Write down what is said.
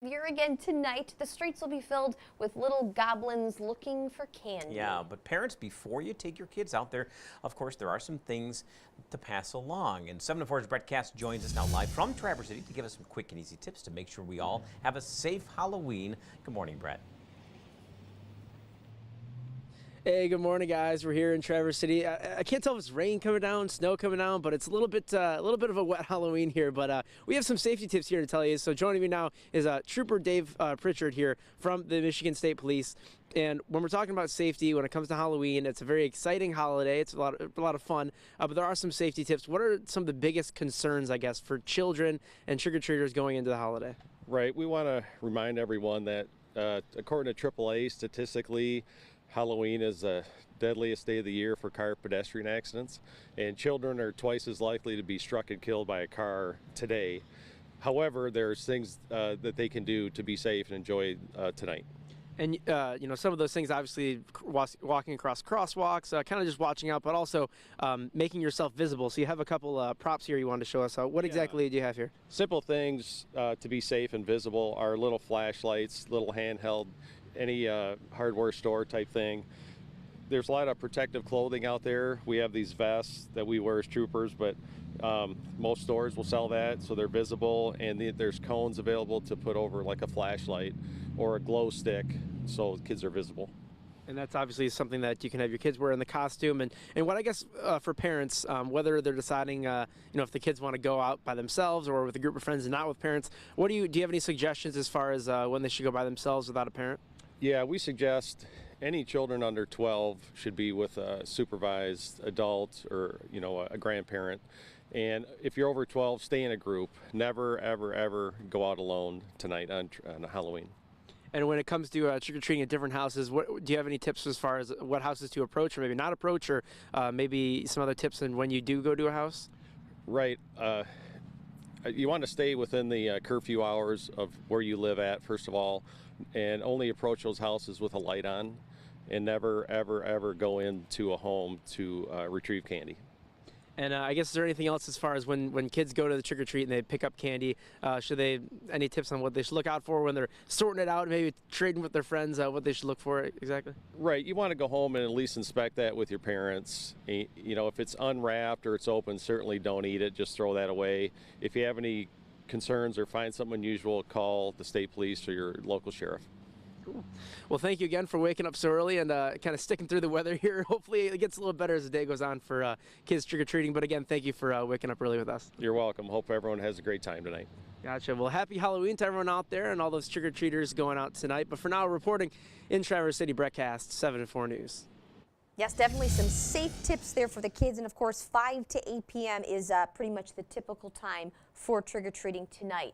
year again tonight. The streets will be filled with little goblins looking for candy. Yeah, but parents, before you take your kids out there, of course, there are some things to pass along. And 7 to 4's Brett Cass joins us now live from Traverse City to give us some quick and easy tips to make sure we all have a safe Halloween. Good morning, Brett. Hey, good morning, guys. We're here in Traverse City. I can't tell if it's rain coming down, snow coming down, but it's a little bit of a wet Halloween here. But we have some safety tips here to tell you. So joining me now is Trooper Dave Pritchard here from the Michigan State Police. And when we're talking about safety, when it comes to Halloween, it's a very exciting holiday. It's a lot of fun. But there are some safety tips. What are some of the biggest concerns, I guess, for children and trick-or-treaters going into the holiday? Right. We want to remind everyone that according to AAA, statistically, Halloween is the deadliest day of the year for car pedestrian accidents, and children are twice as likely to be struck and killed by a car today. However, there's things that they can do to be safe and enjoy tonight. And, you know, some of those things, obviously, walking across crosswalks, kind of just watching out, but also making yourself visible. So you have a couple props here you wanted to show us. What exactly do you have here? Simple things to be safe and visible are little flashlights, little handheld, any hardware store type thing. There's a lot of protective clothing out there. We have these vests that we wear as troopers, but most stores will sell that, so they're visible, and there's cones available to put over like a flashlight or a glow stick so kids are visible. And that's obviously something that you can have your kids wear in the costume. And what I guess for parents, whether they're deciding, you know, if the kids want to go out by themselves or with a group of friends and not with parents, do you have any suggestions as far as when they should go by themselves without a parent? Yeah, we suggest any children under 12 should be with a supervised adult or, you know, a grandparent. And if you're over 12, stay in a group. Never, ever, ever go out alone tonight on Halloween. And when it comes to trick-or-treating at different houses, do you have any tips as far as what houses to approach or maybe not approach, or maybe some other tips on when you do go to a house? Right. You want to stay within the curfew hours of where you live at, first of all, and only approach those houses with a light on, and never, ever, ever go into a home to retrieve candy. And I guess, is there anything else as far as when kids go to the trick-or-treat and they pick up candy, any tips on what they should look out for when they're sorting it out, maybe trading with their friends, what they should look for exactly? Right. You want to go home and at least inspect that with your parents. You know, if it's unwrapped or it's open, certainly don't eat it. Just throw that away. If you have any concerns or find something unusual, call the state police or your local sheriff. Cool. Well, thank you again for waking up so early and kind of sticking through the weather here. Hopefully it gets a little better as the day goes on for kids trick-or-treating. But again, thank you for waking up early with us. You're welcome. Hope everyone has a great time tonight. Gotcha. Well, happy Halloween to everyone out there and all those trick-or-treaters going out tonight. But for now, reporting in Traverse City, Brett Cass, 7 to 4 News. Yes, definitely some safe tips there for the kids. And of course, 5 to 8 p.m. is pretty much the typical time for trick-or-treating tonight.